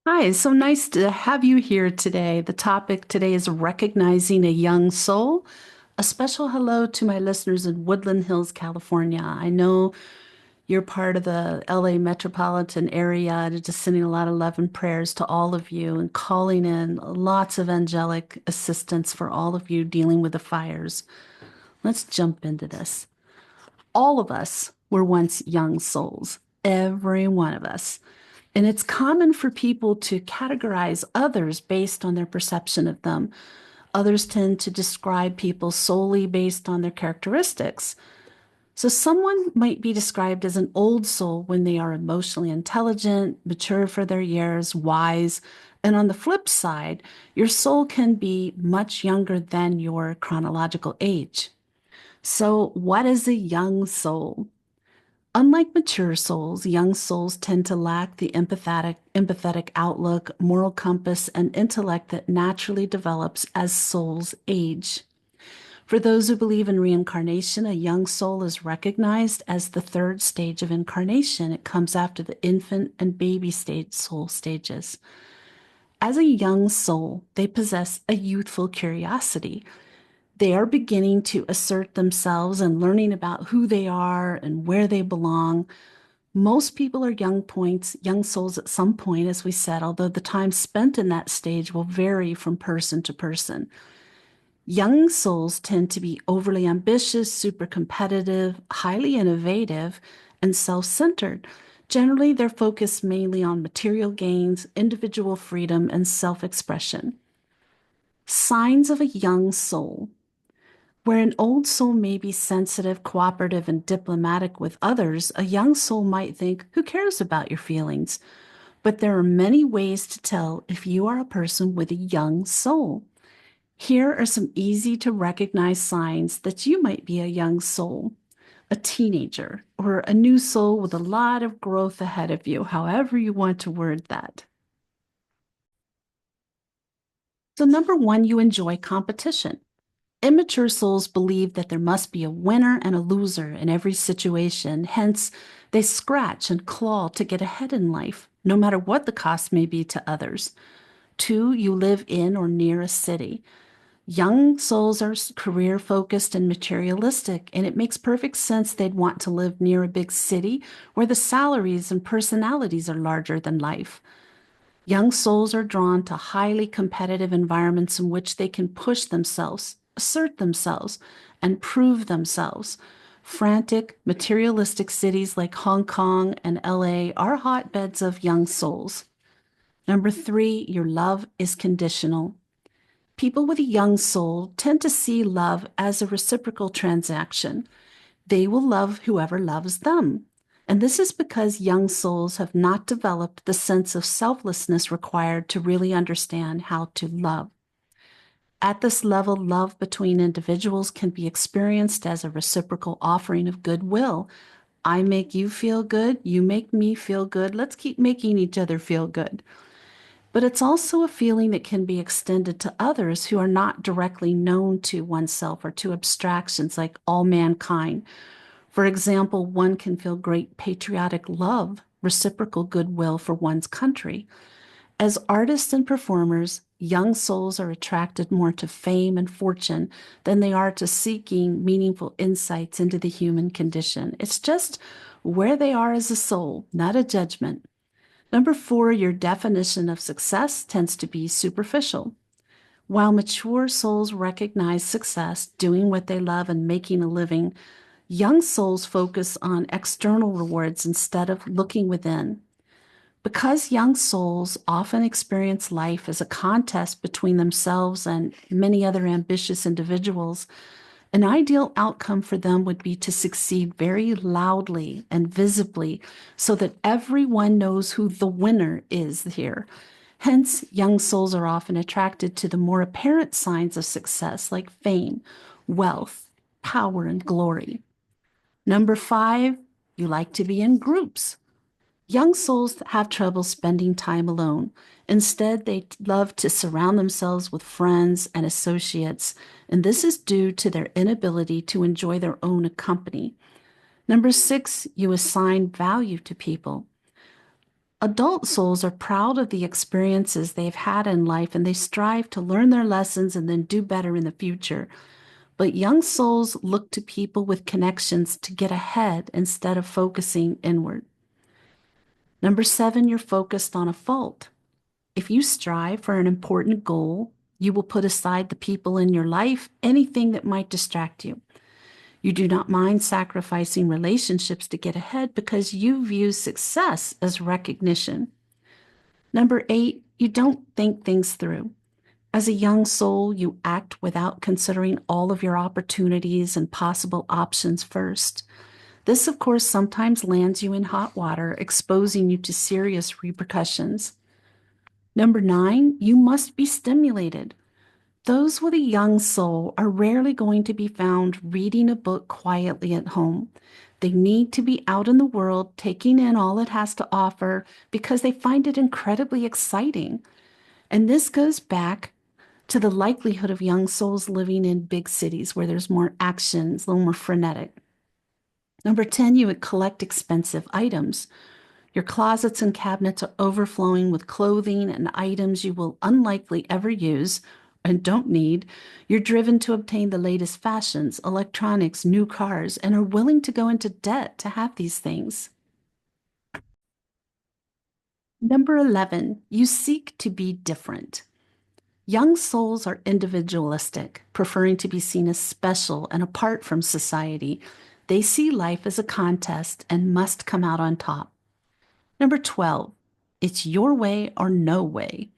Hi, so nice to have you here today. The topic today is recognizing a young soul. A special hello to my listeners in Woodland Hills, California. I know you're part of the LA metropolitan area, and just sending a lot of love and prayers to all of you and calling in lots of angelic assistance for all of you dealing with the fires. Let's jump into this. All of us were once young souls, every one of us. And it's common for people to categorize others based on their perception of them. Others tend to describe people solely based on their characteristics. So, someone might be described as an old soul when they are emotionally intelligent, mature for their years, wise. And on the flip side, your soul can be much younger than your chronological age. So, what is a young soul? Unlike mature souls, young souls tend to lack the empathetic outlook, moral compass, and intellect that naturally develops as souls age. For those who believe in reincarnation, a young soul is recognized as the third stage of incarnation. It comes after the infant and baby stage soul stages. As a young soul, they possess a youthful curiosity. They are beginning to assert themselves and learning about who they are and where they belong. Most people are young souls at some point, as we said, although the time spent in that stage will vary from person to person. Young souls tend to be overly ambitious, super competitive, highly innovative, and self centered. Generally, they're focused mainly on material gains, individual freedom, and self expression. Signs of a young soul. Where an old soul may be sensitive, cooperative, and diplomatic with others, a young soul might think, who cares about your feelings? But there are many ways to tell if you are a person with a young soul. Here are some easy to recognize signs that you might be a young soul, a teenager, or a new soul with a lot of growth ahead of you, however you want to word that. So, number one, you enjoy competition. Immature souls believe that there must be a winner and a loser in every situation. Hence, they scratch and claw to get ahead in life, no matter what the cost may be to others. Two, you live in or near a city. Young souls are career focused and materialistic, and it makes perfect sense they'd want to live near a big city where the salaries and personalities are larger than life. Young souls are drawn to highly competitive environments in which they can push themselves, assert themselves, and prove themselves. Frantic, materialistic cities like Hong Kong and LA are hotbeds of young souls. Number three, your love is conditional. People with a young soul tend to see love as a reciprocal transaction. They will love whoever loves them. And this is because young souls have not developed the sense of selflessness required to really understand how to love. At this level, love between individuals can be experienced as a reciprocal offering of goodwill. I make you feel good, you make me feel good. Let's keep making each other feel good. But it's also a feeling that can be extended to others who are not directly known to oneself or to abstractions like all mankind. For example, one can feel great patriotic love, reciprocal goodwill for one's country. As artists and performers, young souls are attracted more to fame and fortune than they are to seeking meaningful insights into the human condition. It's just where they are as a soul, not a judgment. Number four, your definition of success tends to be superficial. While mature souls recognize success, doing what they love and making a living, young souls focus on external rewards instead of looking within. Because young souls often experience life as a contest between themselves and many other ambitious individuals, an ideal outcome for them would be to succeed very loudly and visibly so that everyone knows who the winner is here. Hence, young souls are often attracted to the more apparent signs of success like fame, wealth, power, and glory. Number five, you like to be in groups. Young souls have trouble spending time alone. Instead, they love to surround themselves with friends and associates, and this is due to their inability to enjoy their own company. Number six, you assign value to people. Adult souls are proud of the experiences they've had in life and they strive to learn their lessons and then do better in the future. But young souls look to people with connections to get ahead instead of focusing inward. Number 7, you're focused on a fault. If you strive for an important goal, you will put aside the people in your life, anything that might distract you. You do not mind sacrificing relationships to get ahead because you view success as recognition. Number 8, you don't think things through. As a young soul, you act without considering all of your opportunities and possible options first. This, of course, sometimes lands you in hot water, exposing you to serious repercussions. Number 9, you must be stimulated. Those with a young soul are rarely going to be found reading a book quietly at home. They need to be out in the world, taking in all it has to offer because they find it incredibly exciting. And this goes back to the likelihood of young souls living in big cities where there's more actions, a little more frenetic. Number 10, you would collect expensive items. Your closets and cabinets are overflowing with clothing and items you will unlikely ever use and don't need. You're driven to obtain the latest fashions, electronics, new cars, and are willing to go into debt to have these things. Number 11, you seek to be different. Young souls are individualistic, preferring to be seen as special and apart from society. They see life as a contest and must come out on top. Number 12, it's your way or no way.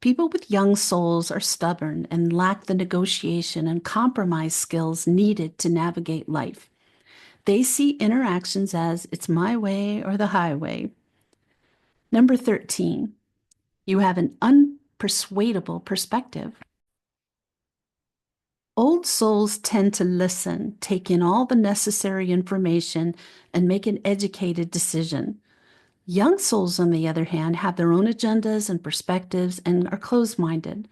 People with young souls are stubborn and lack the negotiation and compromise skills needed to navigate life. They see interactions as it's my way or the highway. Number 13, you have an unpersuadable perspective. Old souls tend to listen, take in all the necessary information, and make an educated decision. Young souls, on the other hand, have their own agendas and perspectives and are closed minded.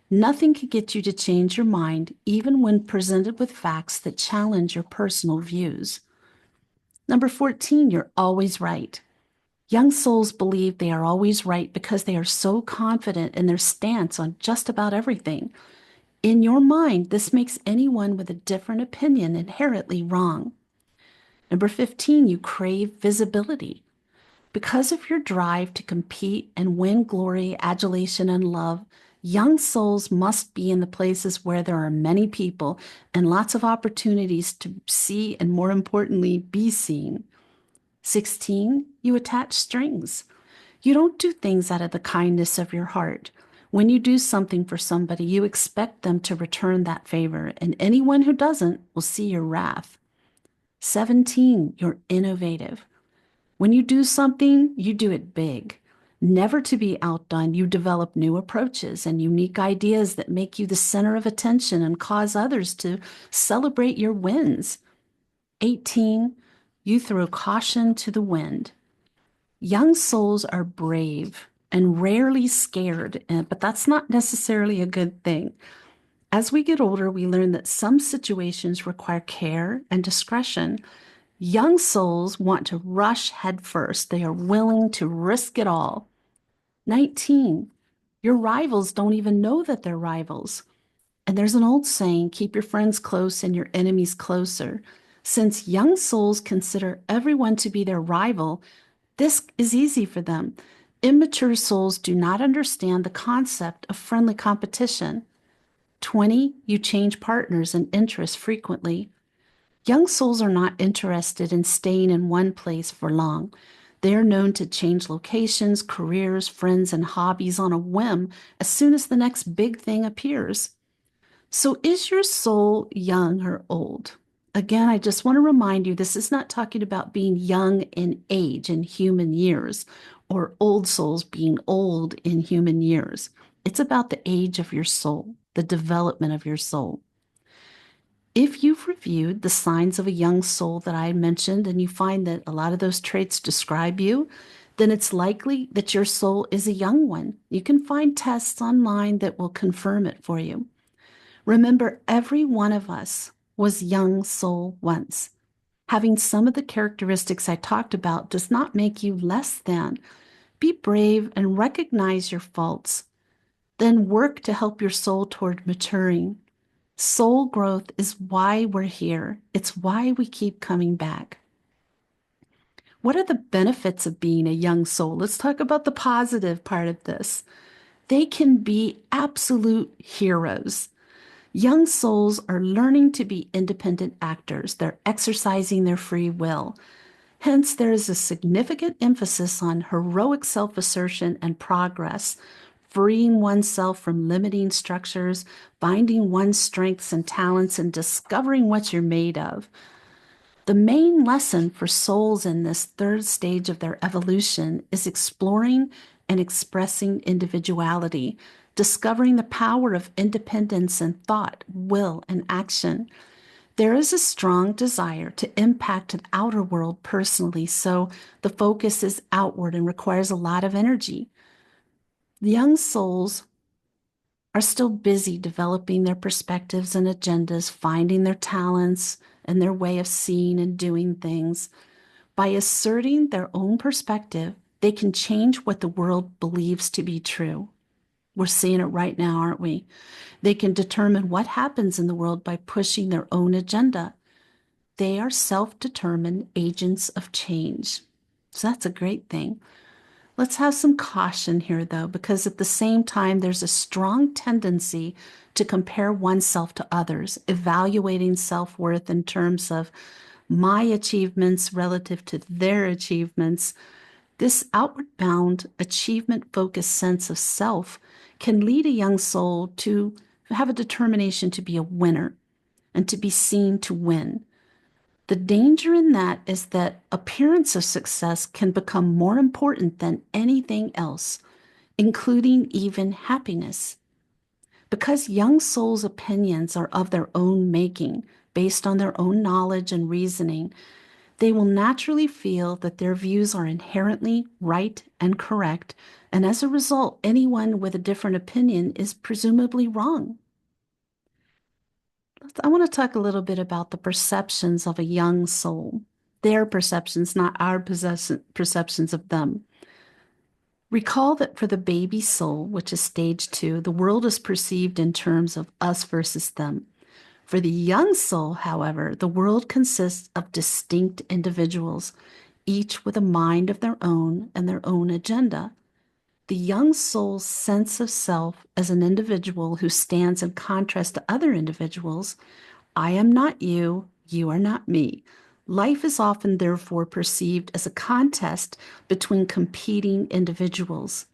Nothing can get you to change your mind, even when presented with facts that challenge your personal views. Number 14, you're always right. Young souls believe they are always right because they are so confident in their stance on just about everything. In your mind, this makes anyone with a different opinion inherently wrong. Number 15, you crave visibility. Because of your drive to compete and win glory, adulation, and love, young souls must be in the places where there are many people and lots of opportunities to see and, more importantly, be seen. 16, you attach strings. You don't do things out of the kindness of your heart. When you do something for somebody, you expect them to return that favor, and anyone who doesn't will see your wrath. 17, you're innovative. When you do something, you do it big. Never to be outdone, you develop new approaches and unique ideas that make you the center of attention and cause others to celebrate your wins. 18, you throw caution to the wind. Young souls are brave and rarely scared, but that's not necessarily a good thing. As we get older, we learn that some situations require care and discretion. Young souls want to rush headfirst. They are willing to risk it all. 19, your rivals don't even know that they're rivals. And there's an old saying, keep your friends close and your enemies closer. Since young souls consider everyone to be their rival, this is easy for them. Immature souls do not understand the concept of friendly competition. 20, you change partners and interests frequently. Young souls are not interested in staying in one place for long. They are known to change locations, careers, friends, and hobbies on a whim as soon as the next big thing appears. So, is your soul young or old? Again, I just want to remind you this is not talking about being young in age in human years or old souls being old in human years. It's about the age of your soul, the development of your soul. If you've reviewed the signs of a young soul that I mentioned and you find that a lot of those traits describe you, then it's likely that your soul is a young one. You can find tests online that will confirm it for you. Remember, every one of us was young soul once. Having some of the characteristics I talked about does not make you less than. Be brave and recognize your faults. Then work to help your soul toward maturing. Soul growth is why we're here. It's why we keep coming back. What are the benefits of being a young soul? Let's talk about the positive part of this. They can be absolute heroes. Young souls are learning to be independent actors. They're exercising their free will. Hence, there is a significant emphasis on heroic self assertion and progress, freeing oneself from limiting structures, finding one's strengths and talents, and discovering what you're made of. The main lesson for souls in this third stage of their evolution is exploring and expressing individuality, discovering the power of independence in thought, will, and action. There is a strong desire to impact an outer world personally, so the focus is outward and requires a lot of energy. The young souls are still busy developing their perspectives and agendas, finding their talents and their way of seeing and doing things. By asserting their own perspective, they can change what the world believes to be true. We're seeing it right now, aren't we? They can determine what happens in the world by pushing their own agenda. They are self-determined agents of change. So that's a great thing. Let's have some caution here, though, because at the same time, there's a strong tendency to compare oneself to others, evaluating self-worth in terms of my achievements relative to their achievements. This outward bound, achievement focused sense of self can lead a young soul to have a determination to be a winner and to be seen to win. The danger in that is that appearance of success can become more important than anything else, including even happiness. Because young souls' opinions are of their own making, based on their own knowledge and reasoning, they will naturally feel that their views are inherently right and correct, and as a result, anyone with a different opinion is presumably wrong. I want to talk a little bit about the perceptions of a young soul, their perceptions, not our perceptions of them. Recall that for the baby soul, which is stage 2, the world is perceived in terms of us versus them. For the young soul, however, the world consists of distinct individuals, each with a mind of their own and their own agenda. The young soul's sense of self as an individual who stands in contrast to other individuals, I am not you, you are not me. Life is often therefore perceived as a contest between competing individuals.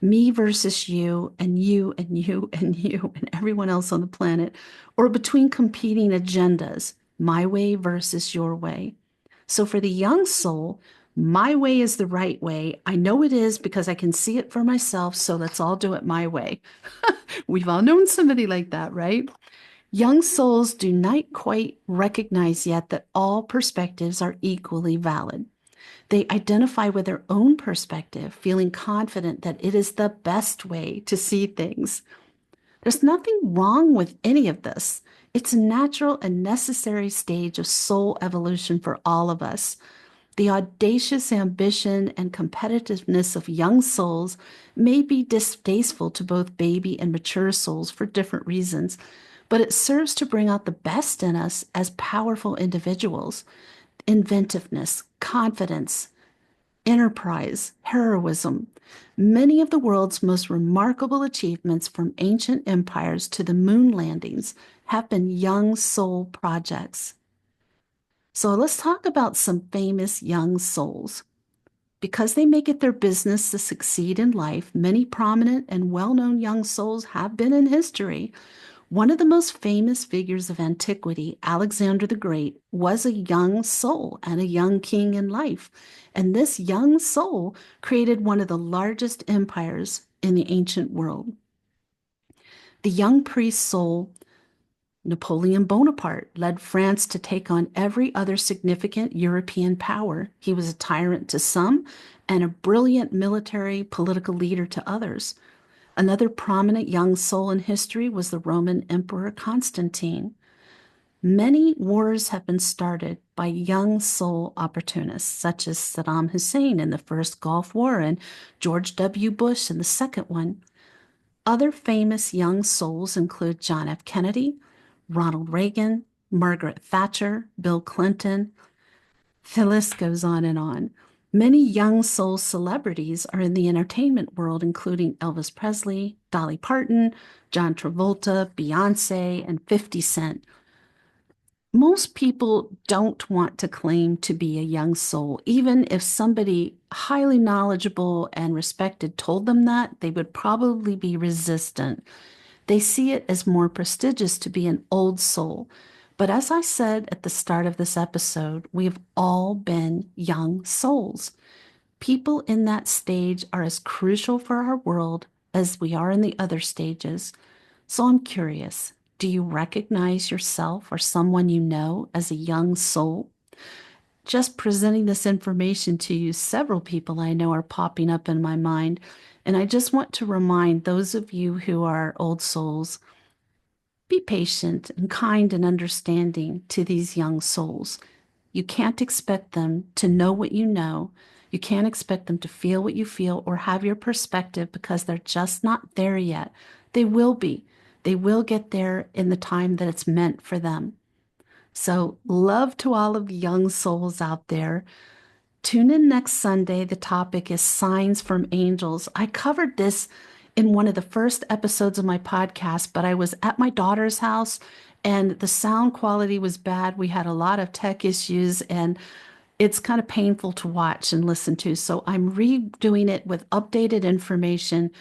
Me versus you and you and you and you and everyone else on the planet, or between competing agendas, my way versus your way. So for the young soul, my way is the right way. I know it is because I can see it for myself, so let's all do it my way. We've all known somebody like that, right? Young souls do not quite recognize yet that all perspectives are equally valid. They identify with their own perspective, feeling confident that it is the best way to see things. There's nothing wrong with any of this. It's a natural and necessary stage of soul evolution for all of us. The audacious ambition and competitiveness of young souls may be distasteful to both baby and mature souls for different reasons, but it serves to bring out the best in us as powerful individuals. Inventiveness, confidence, enterprise, heroism. Many of the world's most remarkable achievements, from ancient empires to the moon landings, have been young soul projects. So let's talk about some famous young souls. Because they make it their business to succeed in life, many prominent and well-known young souls have been in history. One of the most famous figures of antiquity, Alexander the Great, was a young soul and a young king in life. And this young soul created one of the largest empires in the ancient world. The young priest soul, Napoleon Bonaparte, led France to take on every other significant European power. He was a tyrant to some and a brilliant military political leader to others. Another prominent young soul in history was the Roman Emperor Constantine. Many wars have been started by young soul opportunists, such as Saddam Hussein in the first Gulf War and George W. Bush in the second one. Other famous young souls include John F. Kennedy, Ronald Reagan, Margaret Thatcher, Bill Clinton. The list goes on and on. Many young soul celebrities are in the entertainment world, including Elvis Presley, Dolly Parton, John Travolta, Beyonce, and 50 Cent. Most people don't want to claim to be a young soul. Even if somebody highly knowledgeable and respected told them that, they would probably be resistant. They see it as more prestigious to be an old soul. But as I said at the start of this episode, we've all been young souls. People in that stage are as crucial for our world as we are in the other stages. So I'm curious, do you recognize yourself or someone you know as a young soul? Just presenting this information to you, several people I know are popping up in my mind. And I just want to remind those of you who are old souls, be patient and kind and understanding to these young souls. You can't expect them to know what you know. You can't expect them to feel what you feel or have your perspective because they're just not there yet. They will be. They will get there in the time that it's meant for them. So, love to all of the young souls out there. Tune in next Sunday. The topic is Signs from Angels. I covered this in one of the first episodes of my podcast, but I was at my daughter's house and the sound quality was bad. We had a lot of tech issues and it's kind of painful to watch and listen to. So I'm redoing it with updated information,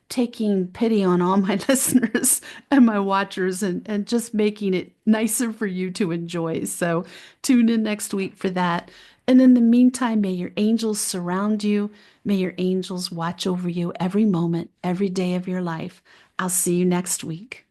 taking pity on all my listeners and my watchers and just making it nicer for you to enjoy. So tune in next week for that. And in the meantime, may your angels surround you. May your angels watch over you every moment, every day of your life. I'll see you next week.